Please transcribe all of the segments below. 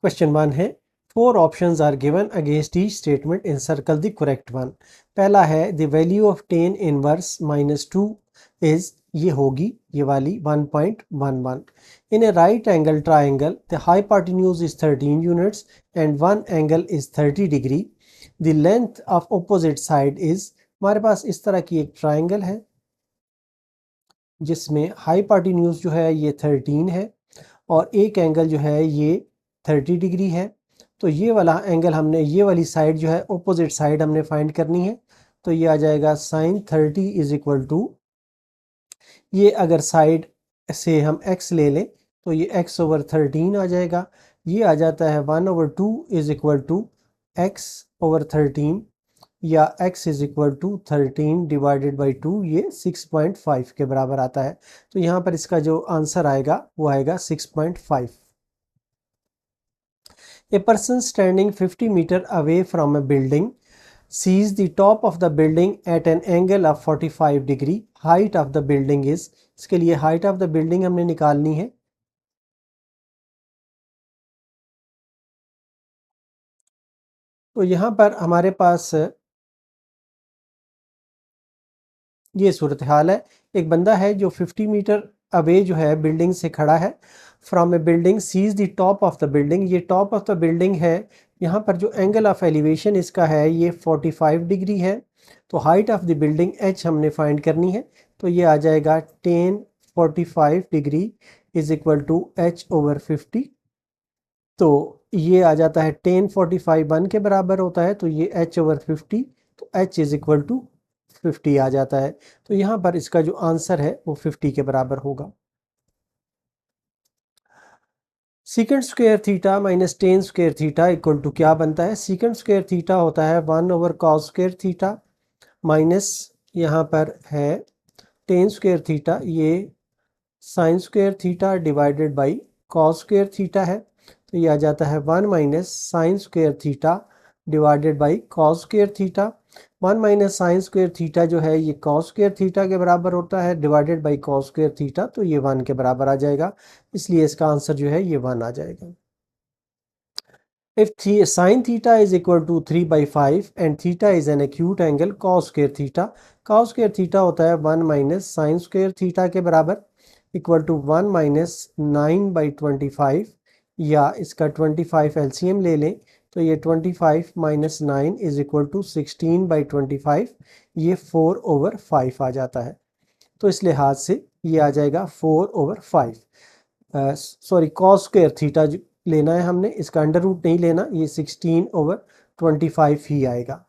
Question 1 है 4 options are given against each statement in circle the correct one. पहला है the value of tan inverse -2 is, ये होगी ये वाली 1.11। In a right angle triangle the hypotenuse is 13 units and one angle is 30 degree. The length of opposite side is, हमारे पास इस तरह की एक ट्राइंगल है जिसमें हाइपोटेन्यूज जो है ये 13 है और एक एंगल जो है ये 30 डिग्री है। तो ये वाला एंगल हमने, ये वाली साइड जो है ऑपोजिट साइड हमने फाइंड करनी है। तो ये आ जाएगा sin 30 इज इक्वल टू, ये अगर साइड से हम x ले लें तो ये x/13 आ जाएगा। ये आ जाता है 1/2 इज इक्वल टू x/13 या x is equal to 13 divided by 2, ये 6.5 के बराबर आता है। तो यहाँ पर इसका जो आंसर आएगा वो आएगा 6.5। A person standing 50 meter away from a building sees the top of the building at an angle of 45 degree. Height of the building is, इसके लिए height of the building हमने निकालनी है। तो यहाँ पर हमारे पास ये सूरत हाल है। एक बंदा है जो 50 मीटर अवे जो है बिल्डिंग से खड़ा है। From a building sees the top of the building, ये टॉप ऑफ द बिल्डिंग है। यहाँ पर जो एंगल ऑफ एलिवेशन इसका है ये 45 डिग्री है। तो height of the building h हमने फाइंड करनी है। तो ये आ जाएगा 1045 degree is equal to h/50। तो ये आ जाता है 1045 1 के बराबर होता है, तो ये h/50, तो h इज इक्वल टू 50 आ जाता है। तो यहाँ पर इसका जो आंसर है वो 50 के बराबर होगा। Secant square theta minus tan square theta equal to क्या बनता है? सीकेंट स्क्वायर थीटा होता है 1/cos स्क्वायर थीटा माइनस यहाँ पर है टेन स्क्वायर थीटा, ये sign square theta divided by cos square theta है। तो ये आ जाता है 1 minus sine square theta divided by cos square theta. 1 minus sine square theta जो है ये कॉस स्क्वायर थीटा के बराबर होता है, divided by cos square theta, तो ये 1 के बराबर आ जाएगा। इसलिए इसका आंसर जो है ये 1 आ जाएगा। If sin theta is equal to 3/5 and theta is an acute angle cos square theta, cos square theta होता है 1 माइनस साइन स्क्वायर थीटा के बराबर, इक्वल टू 1 माइनस 9/25, या इसका 25 एलसीएम ले लें तो ये 25 माइनस 9 इज इक्वल टू 16/25, ये 4/5 आ जाता है। तो इस लिहाज से ये आ जाएगा 4/5। सॉरी, कॉस स्क्वायर थीटा लेना है हमने, इसका अंडर रूट नहीं लेना, ये 16/25 ही आएगा।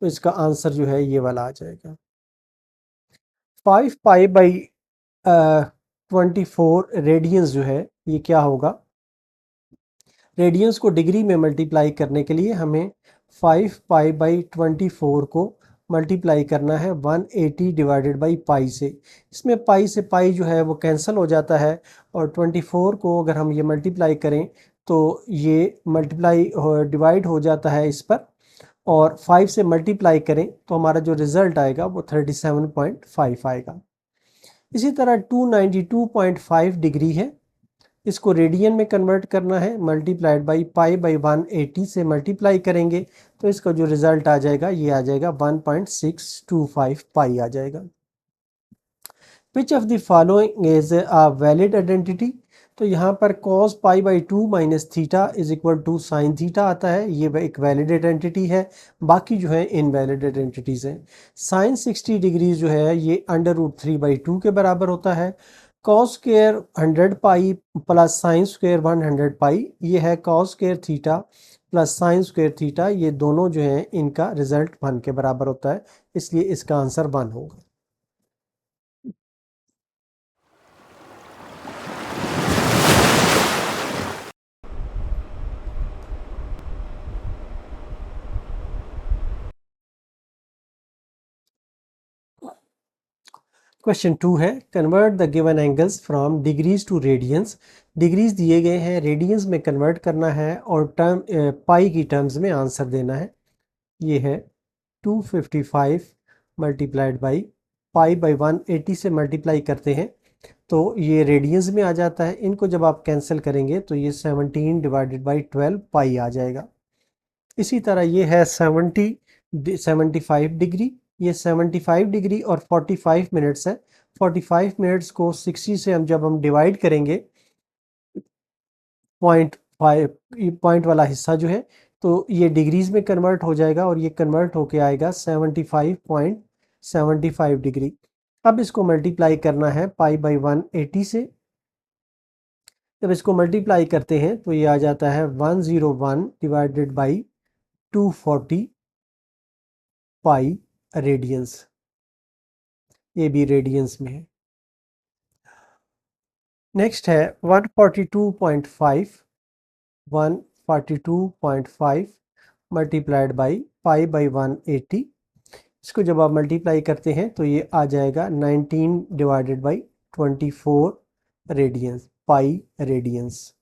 तो इसका आंसर जो है ये वाला आ जाएगा। 5π/24 रेडियंस जो है ये क्या होगा? रेडियंस को डिग्री में मल्टीप्लाई करने के लिए हमें 5π/24 को मल्टीप्लाई करना है 180 डिवाइडेड बाई पाई से। इसमें पाई से पाई जो है वो कैंसिल हो जाता है, और 24 को अगर हम ये मल्टीप्लाई करें तो ये मल्टीप्लाई डिवाइड हो जाता है इस पर, और 5 से मल्टीप्लाई करें तो हमारा जो रिज़ल्ट आएगा वो 37.5 आएगा। इसी तरह 292.5 डिग्री है, इसको रेडियन में कन्वर्ट करना है, मल्टीप्लाइड बाई π/180 से मल्टीप्लाई करेंगे तो इसका जो रिजल्ट आ जाएगा ये आ जाएगा 1.625 पाई आ जाएगा। Which of the following is a valid identity? तो यहाँ पर cos π/2 minus theta is equal to sine theta आता है, ये एक वैलिड आइडेंटिटी है। बाकी जो है इनवैलिड आइडेंटिटीज हैं। साइन 60 डिग्री जो है ये √3/2 के बराबर होता है। Cos square 100 pi plus sine square 100 पाई, ये है cos square theta plus sine square theta, ये दोनों जो हैं इनका रिजल्ट 1 के बराबर होता है, इसलिए इसका आंसर 1 होगा। क्वेश्चन 2 है convert the given angles from degrees to radians. Degrees दिए गए हैं, रेडियंस में कन्वर्ट करना है और टर्म पाई की टर्म्स में आंसर देना है। ये है 255 मल्टीप्लाइड बाई π/180 से मल्टीप्लाई करते हैं तो ये रेडियंस में आ जाता है। इनको जब आप कैंसिल करेंगे तो ये 17 डिवाइडेड बाई 12 पाई आ जाएगा। इसी तरह ये है 75 डिग्री, ये 75 डिग्री और 45 मिनट्स है। 45 मिनट्स को 60 से जब हम डिवाइड करेंगे, पॉइंट वाला हिस्सा जो है, तो ये डिग्रीज में कन्वर्ट हो जाएगा और ये कन्वर्ट होके आएगा 75.75 डिग्री। अब इसको मल्टीप्लाई करना है पाई बाई 180 से। जब इसको मल्टीप्लाई करते हैं तो ये आ जाता है 101 डिवाइडेड बाई 240 पाई रेडियंस। ये भी रेडियंस में है। नेक्स्ट है 142.5 मल्टीप्लाइड बाई पाई बाई 180। इसको जब आप मल्टीप्लाई करते हैं तो ये आ जाएगा 19 divided by 24 radians, pi radians.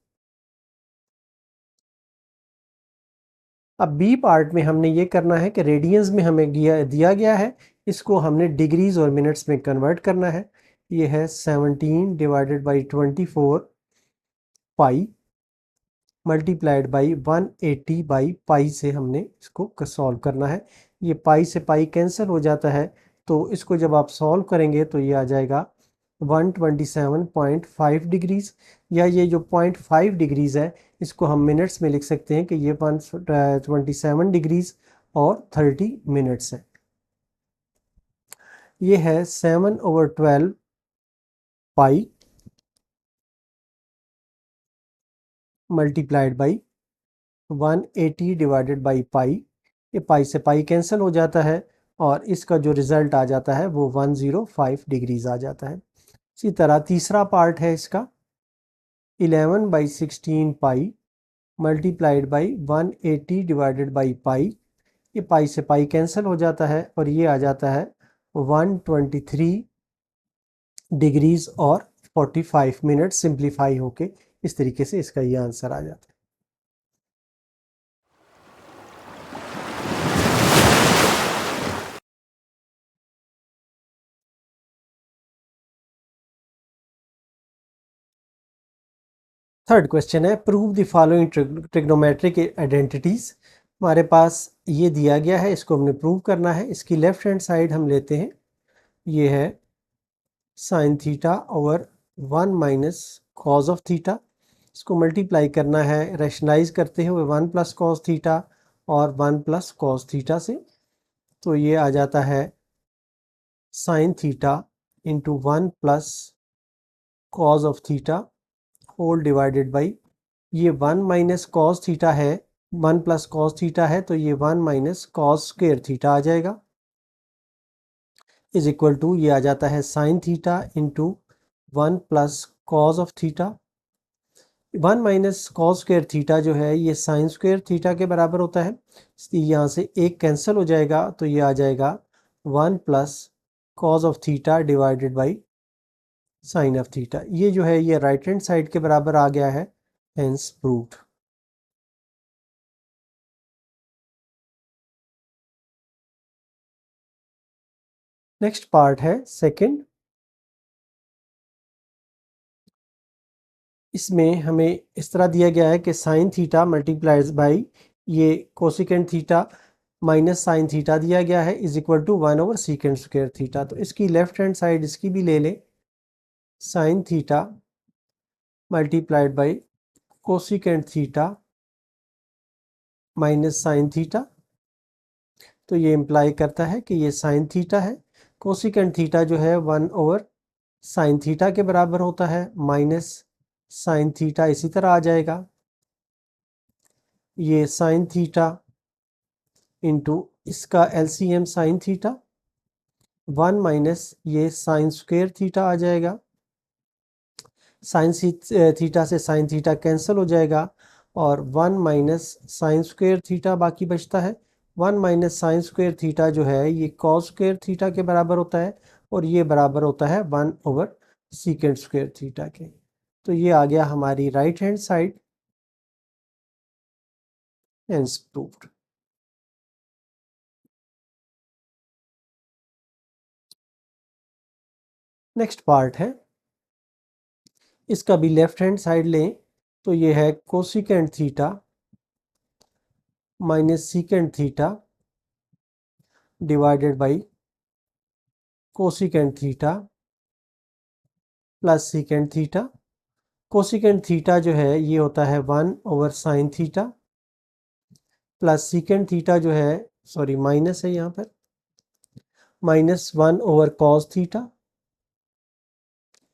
अब बी पार्ट में हमने ये करना है कि रेडियंस में हमें दिया गया है, इसको हमने डिग्रीज और मिनट्स में कन्वर्ट करना है। ये है 17 divided by 24 pi multiplied by 180 by pi से हमने इसको सॉल्व करना है। ये पाई से पाई कैंसिल हो जाता है, तो इसको जब आप सॉल्व करेंगे तो ये आ जाएगा 127.5 डिग्रीज, या ये जो 0.5 डिग्रीज है इसको हम मिनट्स में लिख सकते हैं कि ये 127 डिग्रीज और 30 मिनट्स है। ये है 7/12 pi multiplied by 180 divided by pi. ये पाई से पाई कैंसिल हो जाता है और इसका जो रिजल्ट आ जाता है वो 105 डिग्रीज आ जाता है। इसी तरह तीसरा पार्ट है इसका 11/16 pi multiplied by 180 divided by pi. ये पाई से पाई कैंसिल हो जाता है और ये आ जाता है 123 डिग्रीज और 45 मिनट। सिंप्लीफाई होके इस तरीके से इसका ये आंसर आ जाता है। थर्ड क्वेश्चन है prove the following trigonometric identities. हमारे पास ये दिया गया है, इसको हमने प्रूव करना है। इसकी लेफ्ट हैंड साइड हम लेते हैं, ये है sine theta over 1 minus cos of theta. इसको मल्टीप्लाई करना है रैशनलाइज करते हुए 1 प्लस कॉस थीटा और 1 प्लस कॉस थीटा से, तो ये आ जाता है sine theta into 1 plus cos of theta whole divided by, ये 1 माइनस कॉस थीटा है, 1 प्लस कॉस थीटा है तो ये 1 माइनस कॉस स्क्वायर थीटा आ जाएगा, इज इक्वल टू ये आ जाता है sine theta into 1 plus cos of theta. 1 minus cos square theta जो है ये साइन स्क्वायर थीटा के बराबर होता है, यहाँ से एक कैंसिल हो जाएगा तो ये आ जाएगा 1 plus cos of theta divided by sine of theta. ये जो है ये राइट हैंड साइड के बराबर आ गया है, हेंस प्रूव्ड। नेक्स्ट पार्ट है सेकंड। इसमें हमें इस तरह दिया गया है कि साइन थीटा मल्टीप्लाइज बाई ये cosecant theta minus sine theta दिया गया है is equal to 1 over secant square theta. तो इसकी लेफ्ट हैंड साइड इसकी भी ले लें, sine theta multiplied by cosecant theta minus sine theta. तो ये इम्प्लाई करता है कि ये साइन थीटा है, कोसिकेंट थीटा जो है 1 ओवर साइन थीटा के बराबर होता है, माइनस साइन थीटा इसी तरह आ जाएगा, ये साइन थीटा इंटू इसका एलसीएम साइन थीटा 1 माइनस ये साइन स्क्वायर थीटा आ जाएगा, साइन थीटा से साइन थीटा कैंसिल हो जाएगा और 1 माइनस साइन स्क्वायर थीटा बाकी बचता है। 1 माइनस साइन स्क्वायर थीटा जो है ये कॉस स्क्वायर थीटा के बराबर होता है और ये बराबर होता है 1 ओवर सीकेंट स्क्वायर थीटा के। तो ये आ गया हमारी right hand side, hence proved. Next part है इसका भी लेफ्ट हैंड साइड लें तो ये है cosecant theta minus secant theta divided by cosecant theta plus secant theta. Cosecant theta जो है ये होता है 1/sin theta plus secant theta जो है, सॉरी माइनस है यहाँ पर, -1/cos theta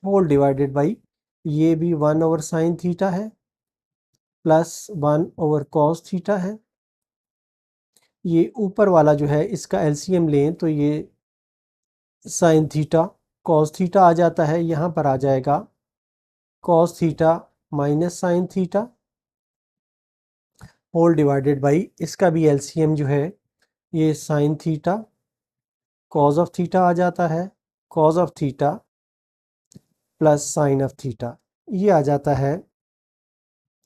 whole divided by, ये भी 1/sin थीटा है प्लस 1/cos थीटा है। ये ऊपर वाला जो है इसका एलसीएम लें तो ये साइन थीटा कॉस थीटा आ जाता है, यहाँ पर आ जाएगा cos theta minus sine theta whole divided by, इसका भी एलसीएम जो है ये sine theta cos of theta आ जाता है, cos of theta plus sine of theta, ये आ जाता है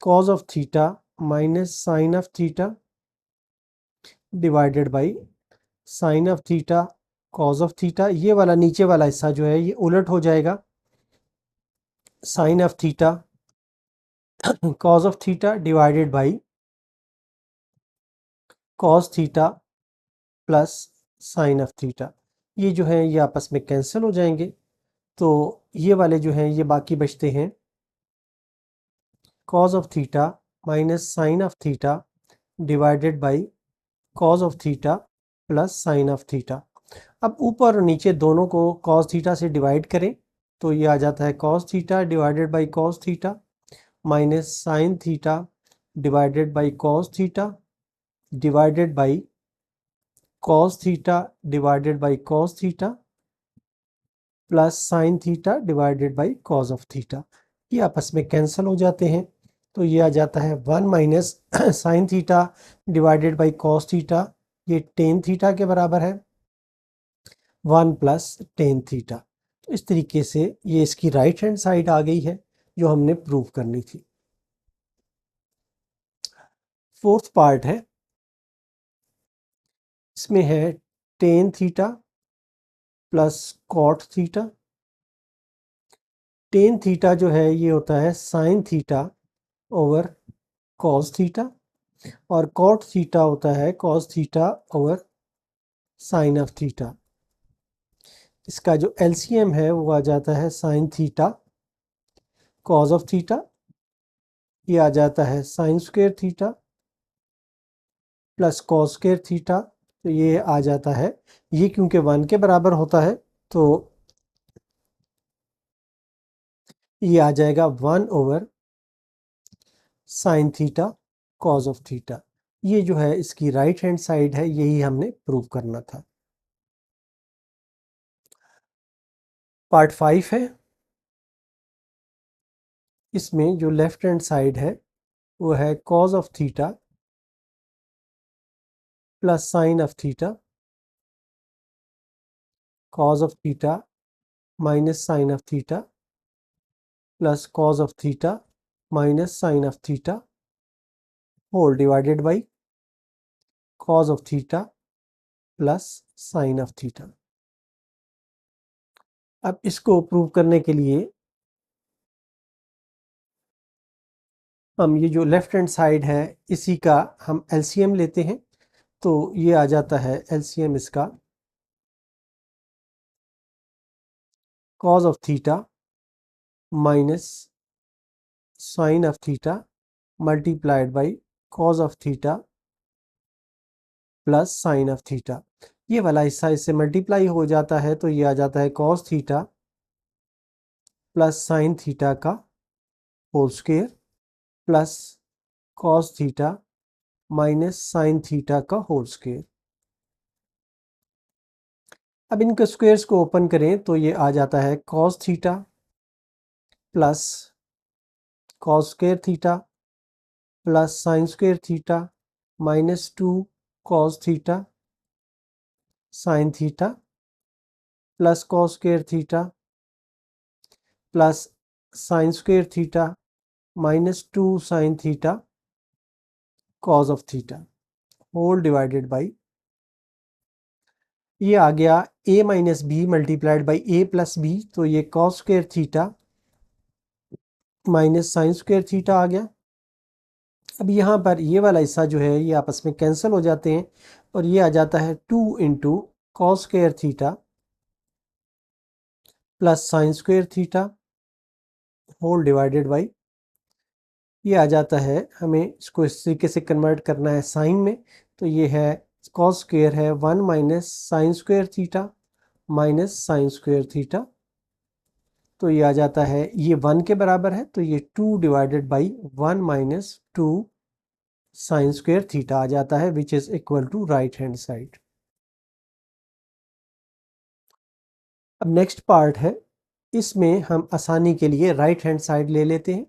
cos of theta minus sine of theta divided by sine of theta cos of theta. ये वाला नीचे वाला हिस्सा जो है ये उलट हो जाएगा, sine of theta cos of theta divided by cos theta plus sine of theta. ये जो है ये आपस में कैंसिल हो जाएंगे, तो ये वाले जो हैं ये बाकी बचते हैं cos of theta minus sine of theta divided by cos of theta plus sine of theta. अब ऊपर और नीचे दोनों को कॉस थीटा से डिवाइड करें तो ये आ जाता है cos theta divided by cos theta minus sine theta divided by cos theta divided by cos theta divided by cos theta plus sine theta divided by cos of theta. ये आपस में कैंसिल हो जाते हैं, तो ये आ जाता है 1 minus sine theta divided by cos theta, ये टेन थीटा के बराबर है, 1 प्लस टेन थीटा। तो इस तरीके से ये इसकी राइट हैंड साइड आ गई है जो हमने प्रूव करनी थी। फोर्थ पार्ट है, इसमें है tan theta plus cot theta. Tan theta जो है ये होता है sine theta over cos theta और कॉट थीटा होता है cos theta over sine of theta. इसका जो एलसीएम है वो आ जाता है sine theta cos of theta, ये आ जाता है sine square theta plus cos square theta, तो ये आ जाता है, ये क्योंकि 1 के बराबर होता है तो ये आ जाएगा 1/sin theta cos of theta. ये जो है इसकी राइट हैंड साइड है, यही हमने प्रूव करना था। पार्ट 5 है, इसमें जो लेफ्ट हैंड साइड है वो है cos of theta plus sine of theta cos of theta minus sine of theta plus cos of theta minus sine of theta whole divided by cos of theta plus sine of theta. अब इसको prove करने के लिए हम ये जो left hand side है इसी का हम एलसीएम लेते हैं, तो ये आ जाता है एलसीएम इसका cos of theta minus sine of theta multiplied by cos of theta plus sine of theta. ये वाला हिस्सा इससे मल्टीप्लाई हो जाता है तो ये आ जाता है cos theta plus sine theta का whole square plus cos theta minus sine theta का होल स्क्वायर। अब इनके स्क्वायर्स को ओपन करें तो ये आ जाता है cos theta plus cos square theta plus sine square theta -2 cos theta sine theta plus cos square theta plus sine square theta -2 sine theta cos of theta whole divided by, ये आ गया a minus B multiplied by a plus B, तो ये cos square theta minus sine square theta आ गया। अब यहाँ पर ये वाला हिस्सा जो है ये आपस में कैंसिल हो जाते हैं और ये आ जाता है 2 into cos square theta plus sine square theta whole divided by, ये आ जाता है, हमें इसको इस तरीके से कन्वर्ट करना है साइन में, तो ये है कॉस स्क्वायर है 1 minus sine square theta minus sine square theta, तो ये आ जाता है, ये 1 के बराबर है तो ये 2 divided by 1 minus 2 sine square theta आ जाता है which is equal to right hand side. अब नेक्स्ट पार्ट है, इसमें हम आसानी के लिए राइट हैंड साइड ले लेते हैं।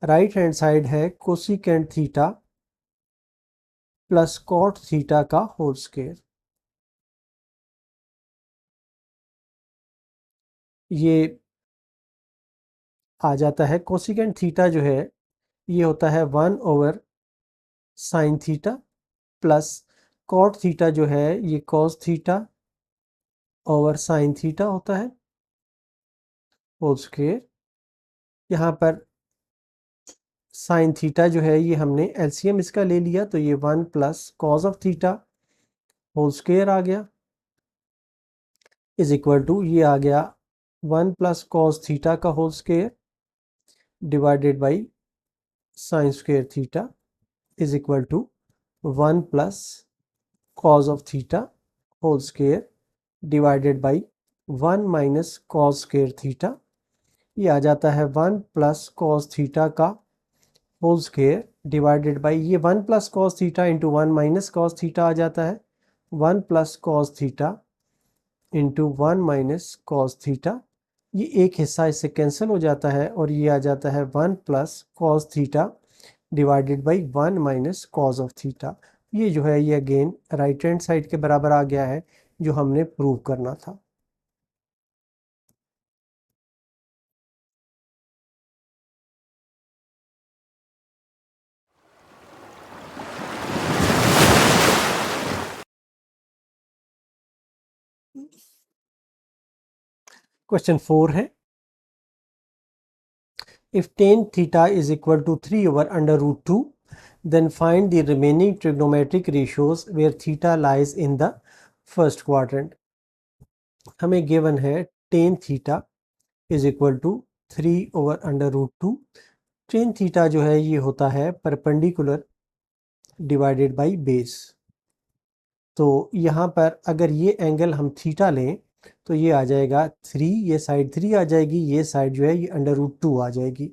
राइट हैंड साइड है cosecant theta plus cot theta का होल स्क्वायर। ये आ जाता है कोसिकेंट थीटा जो है ये होता है 1 over sine theta plus cot theta जो है ये cos theta over sine theta होता है होल स्क्वायर। यहाँ पर साइन थीटा जो है ये हमने एलसीएम इसका ले लिया तो ये 1 plus cos of theta whole square आ गया इज इक्वल टू, ये आ गया 1 प्लस कॉस थीटा का whole square divided by sine square theta is equal to 1 plus cos of theta whole square divided by 1 minus cos square theta, ये आ जाता है 1 प्लस कॉस थीटा का whole square divided by, ये 1 plus cos theta into 1 minus cos theta आ जाता है 1 plus cos theta into 1 minus cos theta, ये एक हिस्सा इससे कैंसिल हो जाता है और ये आ जाता है 1 plus cos theta divided by 1 minus cos of theta. ये जो है ये अगेन राइट हैंड साइड के बराबर आ गया है जो हमने प्रूव करना था। क्वेश्चन 4 है, if tan theta is equal to 3 over under root 2 then find the remaining trigonometric ratios where theta lies in the first quadrant। हमें गिवन है tan theta is equal to 3 over under root 2। tan theta जो है ये होता है perpendicular divided by base, तो यहाँ पर अगर ये एंगल हम थीटा लें तो ये आ जाएगा 3, ये साइड 3 आ जाएगी, ये साइड जो है ये अंडर रूट 2 आ जाएगी।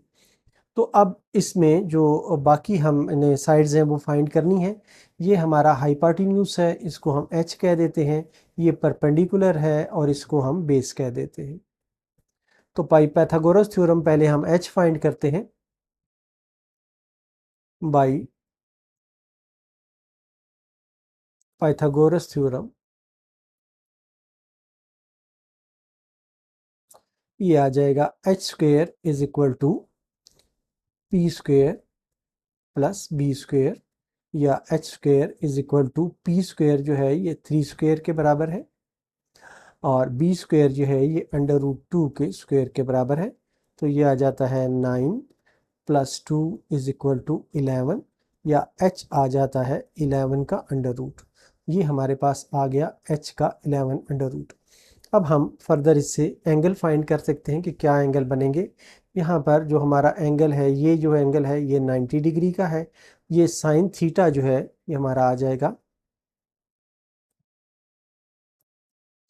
तो अब इसमें जो बाकी हमने साइड्स हैं वो फाइंड करनी है। ये हमारा हाइपोटेन्यूज है, इसको हम h कह देते हैं, ये परपेंडिकुलर है और इसको हम बेस कह देते हैं। तो पाइथागोरस थ्योरम पहले हम h फाइंड करते हैं बाय पाइथागोरस थ्योरम। ये आ जाएगा h square is equal to P square plus B square, या h square is equal to P square जो है ये 3 स्क्वायर के बराबर है और बी स्क्वायर जो है ये अंडर रूट 2 के स्क्वायर के बराबर है। तो ये आ जाता है 9 प्लस 2 इज इक्वल टू 11, या h आ जाता है 11 का अंडर रूट। ये हमारे पास आ गया h का 11 अंडर रूट। अब हम फर्दर इससे एंगल फाइंड कर सकते हैं कि क्या एंगल बनेंगे। यहाँ पर जो हमारा एंगल है, ये जो एंगल है ये 90 डिग्री का है, ये साइन थीटा जो है ये हमारा आ जाएगा,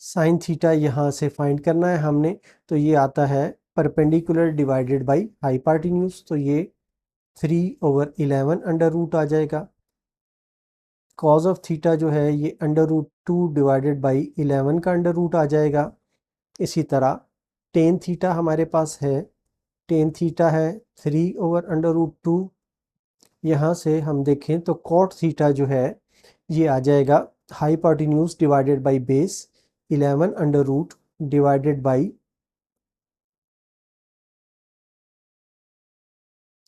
साइन थीटा यहाँ से फाइंड करना है हमने, तो ये आता है परपेंडिकुलर डिवाइडेड बाई हाइपोटेन्यूज, तो ये 3 ओवर 11 अंडर रूट आ जाएगा। कॉज ऑफ थीटा जो है ये अंडर रूट 2 डिवाइडेड बाई 11 का अंडर रूट आ जाएगा। इसी तरह टेन थीटा हमारे पास है, टेन थीटा है 3 ओवर अंडर रूट 2। यहाँ से हम देखें तो कॉट थीटा जो है ये आ जाएगा hypotenuse divided by base 11 under root divided by,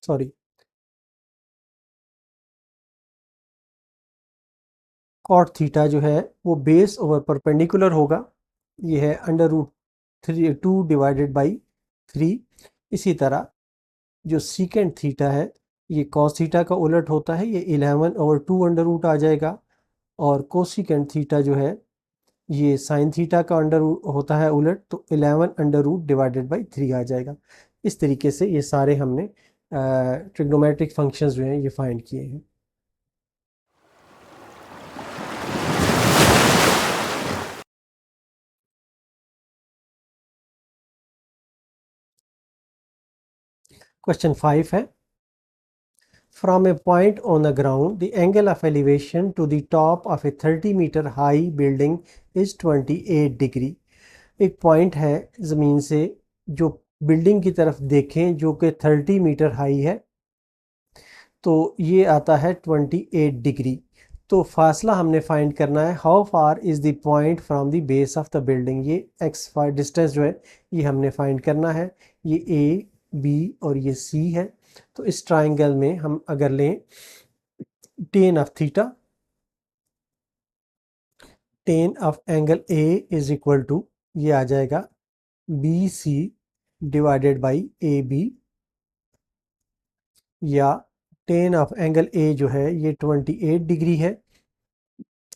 sorry, cot theta जो है वो बेस ओवर परपेंडिकुलर होगा, ये है अंडर रूट 2 डिवाइडेड बाई 3। इसी तरह जो सीकेंट थीटा है ये कॉस थीटा का उलट होता है, ये 11/2 अंडर रूट आ जाएगा। और कोसिकेंट थीटा जो है ये साइन थीटा का अंडर होता है उलट, तो 11 अंडर रूट डिवाइडेड बाई 3 आ जाएगा। इस तरीके से ये सारे हमने ट्रिग्नोमेट्रिक फंक्शंस जो हैं ये फाइंड किए हैं। क्वेश्चन 5 है, from a point on the ground the angle of elevation to the top of a 30-meter high building is 28 degree. एक पॉइंट है ज़मीन से जो बिल्डिंग की तरफ देखें जो कि 30 मीटर हाई है, तो ये आता है 28 डिग्री। तो फासला हमने फाइंड करना है, how far is the point from the base of the building. ये एक्स फार डिस्टेंस जो है ये हमने फाइंड करना है। ये ए बी और ये सी है। तो इस ट्राइंगल में हम अगर लें tan of theta, tan of angle A is equal to ये आ जाएगा B C divided by A B, या टेन ऑफ एंगल ए जो है ये 28 डिग्री है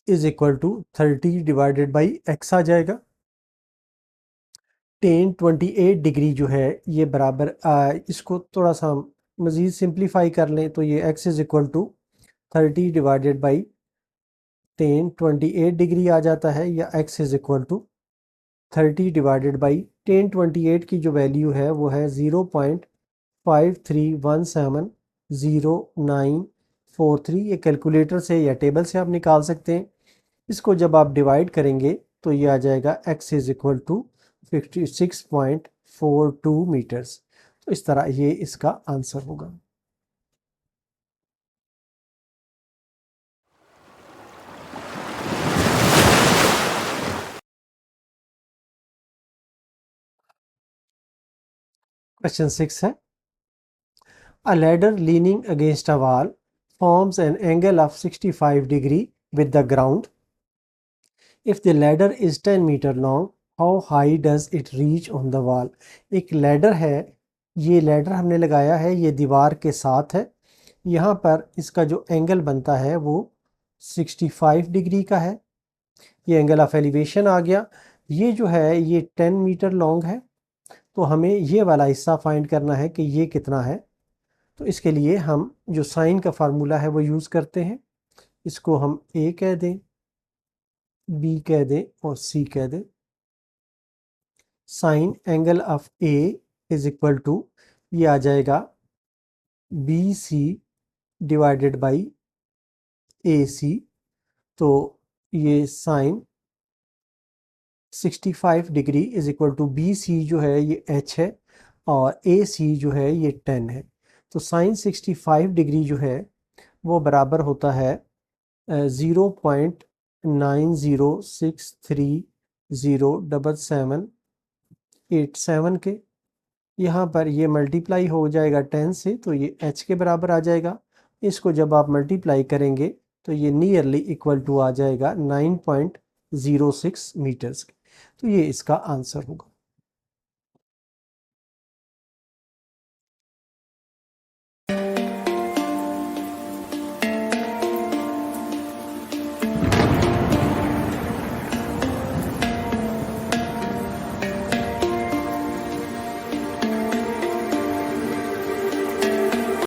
is equal to 30 divided by x आ जाएगा। टेन 28 डिग्री जो है ये बराबर इसको थोड़ा सा हम मज़ीद सिंप्लीफाई कर लें तो ये x is equal to 30 divided by tan 28 degree आ जाता है, या x is equal to 30 divided by tan 28 की जो वैल्यू है वो है 0.53170943। ये कैलकुलेटर से या टेबल से आप निकाल सकते हैं। इसको जब आप डिवाइड करेंगे तो ये आ जाएगा x is equal to 56.42 metres. तो इस तरह ये इसका आंसर होगा। क्वेश्चन 6 है, a ladder leaning against a wall forms an angle of 65 degree with the ground. If the ladder is 10 meter long, how high does it reach on the wall? एक ladder है, ये ladder हमने लगाया है, ये दीवार के साथ है। यहाँ पर इसका जो एंगल बनता है वो 65 डिग्री का है। ये एंगल ऑफ एलिवेशन आ गया। ये जो है ये 10 मीटर लॉन्ग है, तो हमें ये वाला हिस्सा फाइंड करना है कि ये कितना है। तो इसके लिए हम जो साइन का फार्मूला है वो यूज़ करते हैं। इसको हम ए कह दें, बी कह दें और सी कह दें। Sine angle of A is equal to ये आ जाएगा B C divided by A C. तो ये sine 65 degree is equal to B C जो है ये एच है और ए सी जो है ये 10 है। तो साइन 65 डिग्री जो है वो बराबर होता है 0.906307787 के। यहाँ पर ये मल्टीप्लाई हो जाएगा 10 से, तो ये h के बराबर आ जाएगा। इसको जब आप मल्टीप्लाई करेंगे तो ये नियरली इक्वल टू आ जाएगा 9.06 मीटर्स। तो ये इसका आंसर होगा।